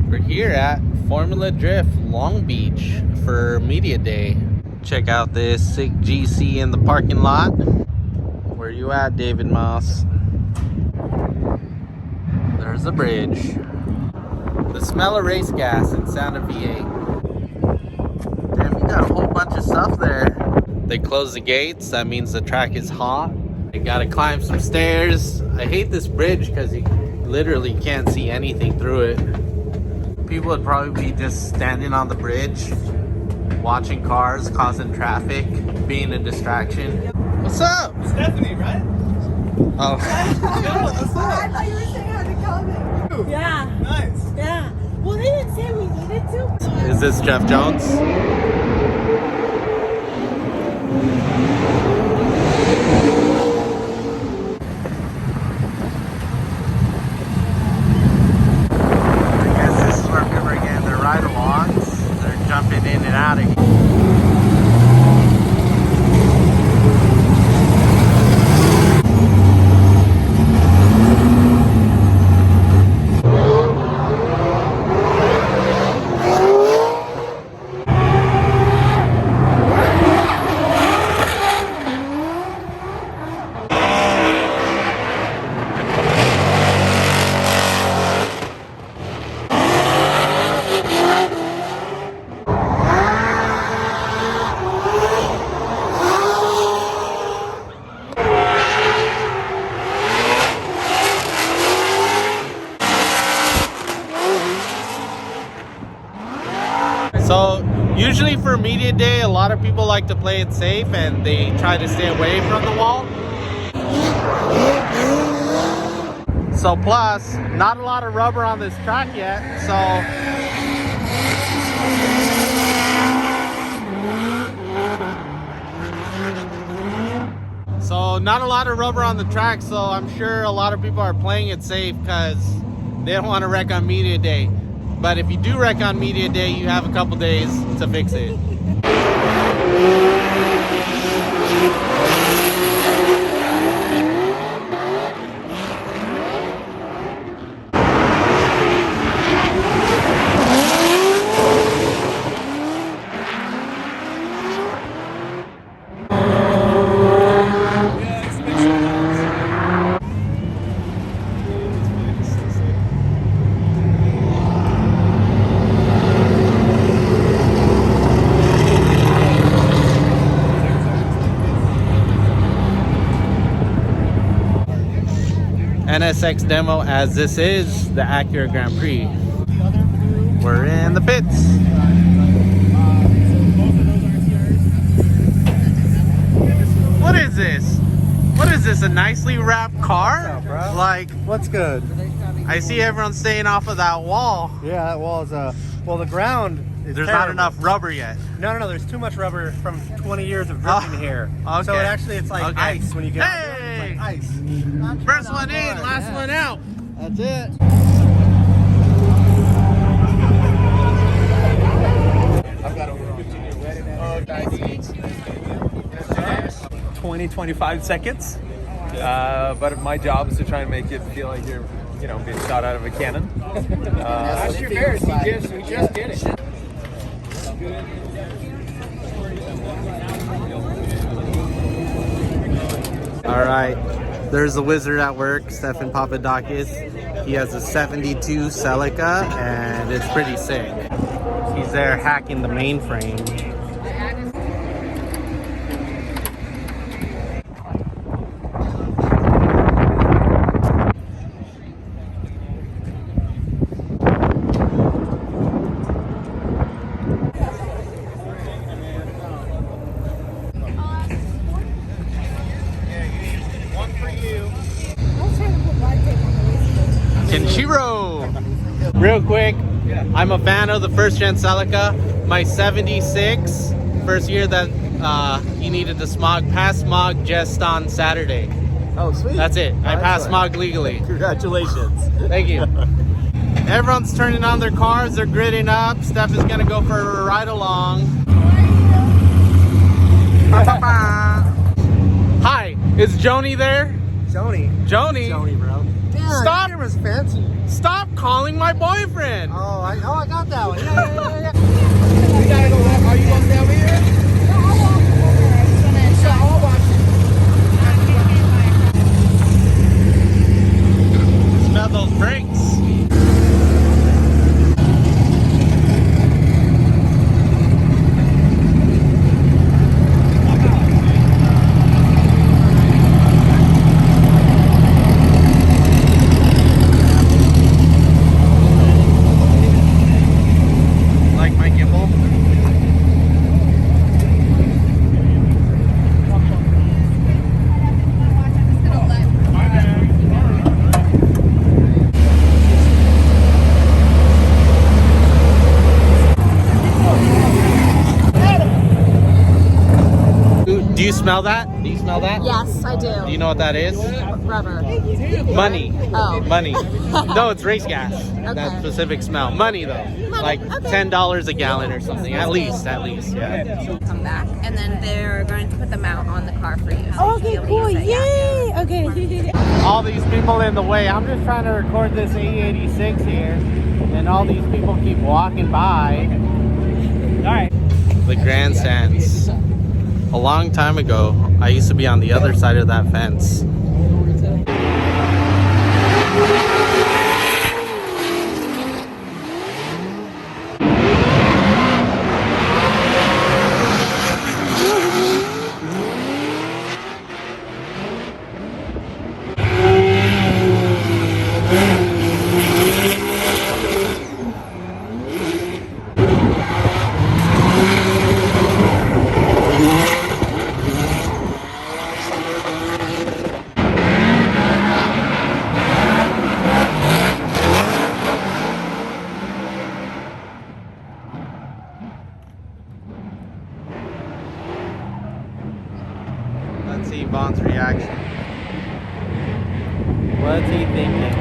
We're here at Formula Drift Long Beach for Media Day. Check out this sick GC in the parking lot. Where you at, David Moss? There's the bridge. The smell of race gas and sound of V8. Damn, you got a whole bunch of stuff there. They closed the gates. That means the track is hot. I gotta climb some stairs. I hate this bridge because you literally can't see anything through it. People would probably be just standing on the bridge, watching cars, causing traffic, being a distraction. What's up? Stephanie, right? Oh. I thought you were saying how to come in. Yeah. Nice. Yeah. Well, they didn't say we needed to. Is this Jeff Jones? Jumping in and out of here. So usually for media day, a lot of people like to play it safe and they try to stay away from the wall. So plus, not a lot of rubber on this track yet, so not a lot of rubber on the track, so I'm sure a lot of people are playing it safe because they don't want to wreck on media day. But if you do wreck on media day, you have a couple days to fix it. NSX demo, as this is the Acura Grand Prix. We're in the pits. What is this? What is this? A nicely wrapped car? What's up, bro? Like, What's good? I see everyone staying off of that wall. Yeah, that wall is well, the ground is There's terrible. not enough rubber yet. No, there's too much rubber from 20 years of drifting here. Okay. So it's like ice when you get out there. It's like ice. First one in, last one out. That's it. I've got over 20-25 seconds. But my job is to try and make it feel like you're, being shot out of a cannon. That's your bears. We just did it. All right, there's the wizard at work, Stefan Papadakis. He has a 72 Celica, and it's pretty sick. He's there hacking the mainframe. Kenshiro! Real quick, I'm a fan of the first gen Celica. My 76, first year that he needed the smog, passed smog just on Saturday. Oh, sweet. That's it. I passed smog legally. Congratulations. Thank you. Everyone's turning on their cars. They're gridding up. Steph is going to go for a ride along. Hi, is Joni there? Joni, bro. Damn, stop. Your camera's fancy. Stop calling my boyfriend. Oh, I smell that? Do you smell that? Yes, I do. Do you know what that is? Rubber. Money. Oh. Money. No, it's race gas. Okay. That specific smell. Money though. Like okay. $10 a gallon or something. At least, yeah. Come back, and then they're going to put them out on the car for you. So Oh, okay, cool. Yay! Okay. All these people in the way. I'm just trying to record this 886 here, and all these people keep walking by. All right. The grandstands. A long time ago, I used to be on the other side of that fence. Let's see Bond's reaction. What's he thinking?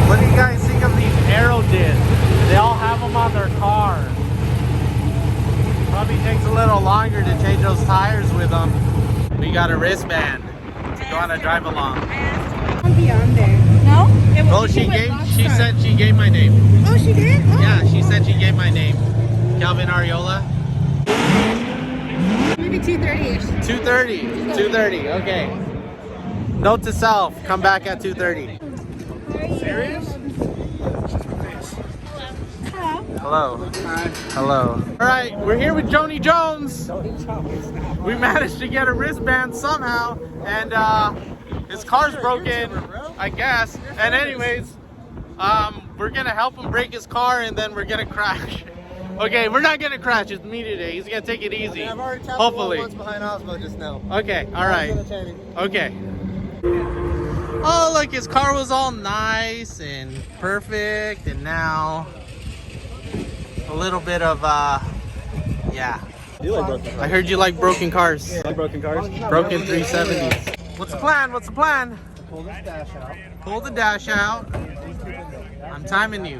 What do you guys think of these aero discs? They all have them on their car. Probably takes a little longer to change those tires with them. We got a wristband to go on a drive along. I'll be on there. No? Oh, she said she gave my name. Oh, she did? Oh. Yeah, she said she gave my name. Calvin Ariola. Maybe 2:30-ish. 2:30. 2:30. Okay. Note to self: come back at 2:30. Serious? Hello. Hi. Hello. All right, we're here with Joni Jones. We managed to get a wristband somehow, and his car's broken, I guess. And anyways, we're gonna help him break his car, and then we're gonna crash. Okay, we're not gonna crash. It's me today. He's gonna take it easy. I've already tapped Hopefully. once behind Osmo just now. Okay. All right. Okay. Oh, look, his car was all nice and perfect, and now a little bit of yeah. You like broken cars? I heard you like broken cars. Like broken cars? Broken 370s. What's the plan? What's the plan? Pull this dash out. Pull the dash out. I'm timing you.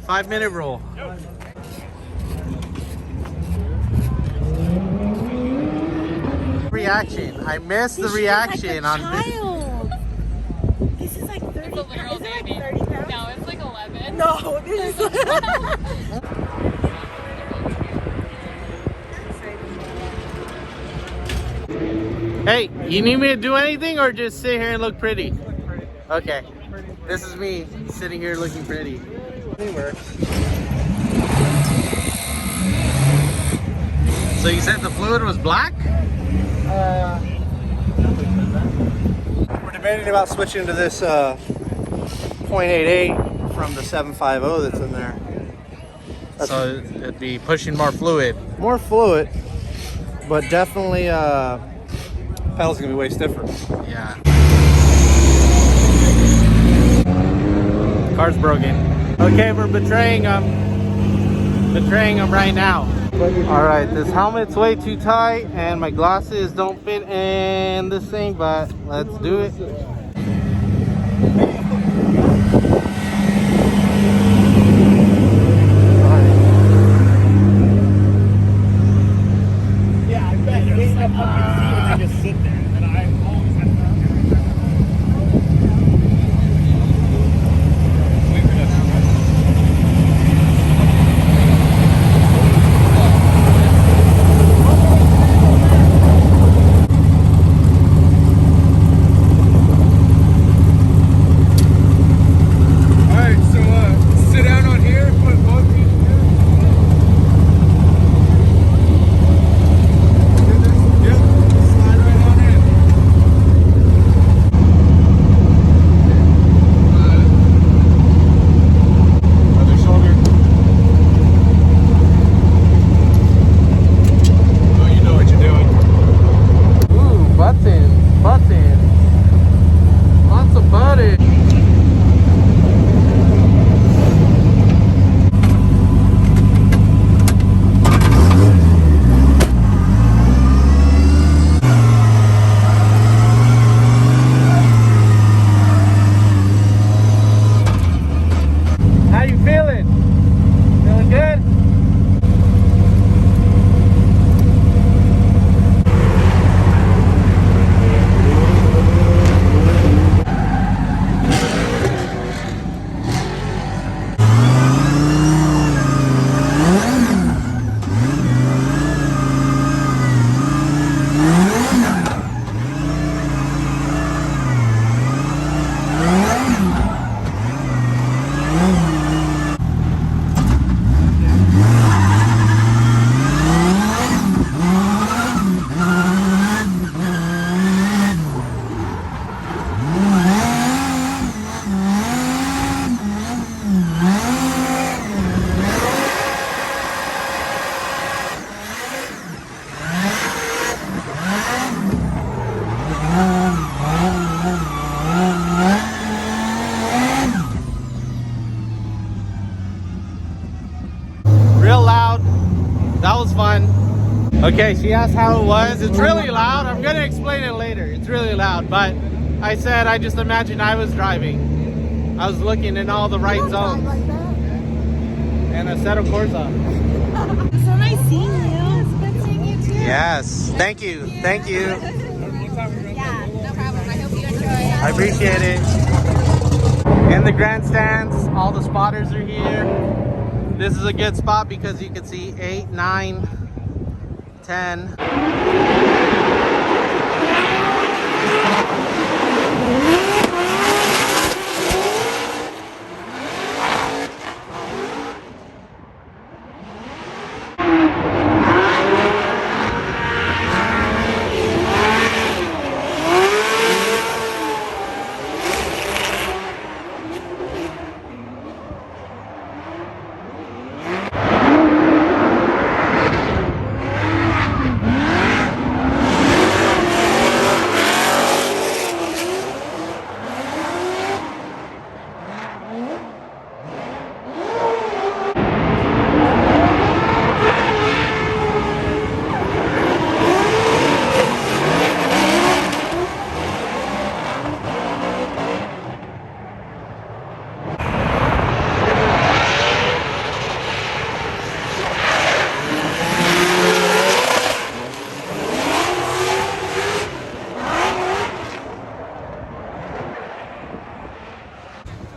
5-minute rule. Reaction. I missed the reaction on Child. This is like 30. It's a literal Is it like baby. 30 pounds? No, it's like 11. No, this is Hey, you need me to do anything or just sit here and look pretty? Okay. This is me sitting here looking pretty. So you said the fluid was black? We're debating about switching to this .88 from the 750 that's in there. So it'd be pushing more fluid. More fluid, but definitely pedals gonna be way stiffer. Yeah. Car's broken. Okay, we're betraying them. Betraying them right now. All right, this helmet's way too tight and my glasses don't fit in this thing, but let's do it. Yeah, I bet you wake up on your feet and then just sit there. And I always have Okay, she asked how it was. It's really loud. I'm gonna explain it later. It's really loud, but I said I just imagined I was driving. I was looking in all the right zones. Like that. And a set of Corsa. So nice seeing you. It's good seeing you too. Yes, thank you. Thank you. Yeah, no problem. I hope you enjoy it. I appreciate it. In the grandstands, all the spotters are here. This is a good spot because you can see 8, 9, 10.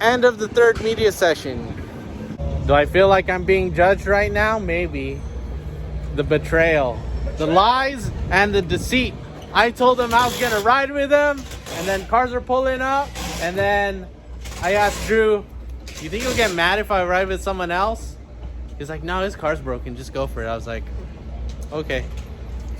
End of the third media session. Do I feel like I'm being judged right now? Maybe. The betrayal, the lies, and the deceit. I told them I was gonna ride with them, and then cars are pulling up, and then I asked Drew, you think he'll get mad if I ride with someone else? He's like, no, his car's broken, just go for it. I was like, okay.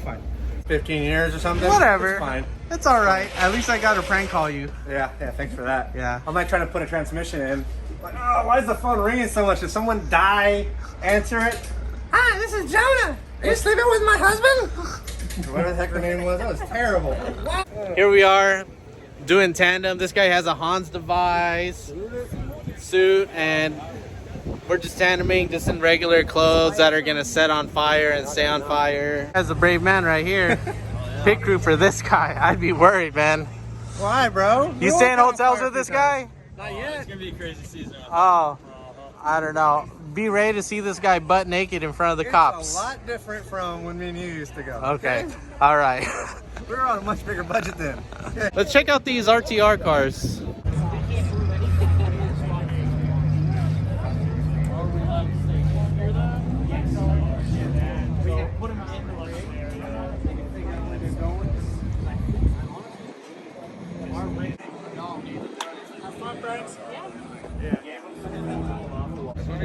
Fine. 15 years or something? Whatever. It's fine. It's all right. At least I got to prank call you. Yeah, thanks for that. Yeah. I'm like trying to put a transmission in. Like, oh, why is the phone ringing so much? Did someone die? Answer it. Hi, this is Jonah. Are you sleeping with my husband? Whatever the heck her name was. That was terrible. Here we are doing tandem. This guy has a Hans device, suit, and we're just tandeming just in regular clothes that are going to set on fire and stay on fire. That's a brave man right here. Pit crew for this guy. I'd be worried, man. Why, bro? You stay in hotels with this guy? Not yet. It's gonna be a crazy season. Oh, I don't know. Be ready to see this guy butt naked in front of the cops. It's a lot different from when me and you used to go. Okay. All right. We were on a much bigger budget then. Let's check out these RTR cars.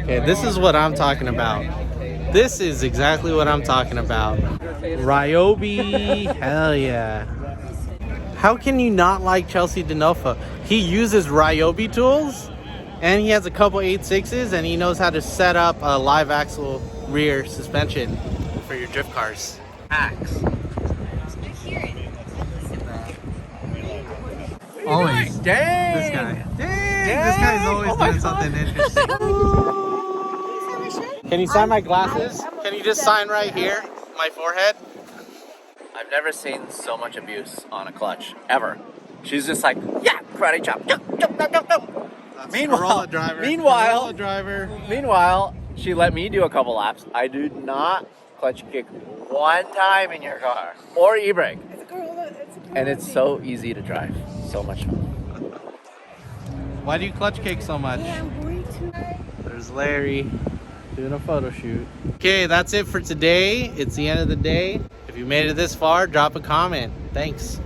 Okay, this is what I'm talking about. This is exactly what I'm talking about. Ryobi, hell yeah. How can you not like Chelsea Denofa? He uses Ryobi tools, and he has a couple 8.6s, and he knows how to set up a live axle rear suspension for your drift cars. Axe. Always. Dang. This guy. Dang. This guy's always doing something interesting. Can you sign my glasses? Can you just sign right here, my forehead? I've never seen so much abuse on a clutch, ever. She's just like, yeah, karate chop. Meanwhile, meanwhile, she let me do a couple laps. I do not clutch kick one time in your car or e-brake. And it's so easy to drive. So much fun. Why do you clutch kick so much? There's Larry doing a photo shoot. Okay, that's it for today. It's the end of the day. If you made it this far, drop a comment. Thanks.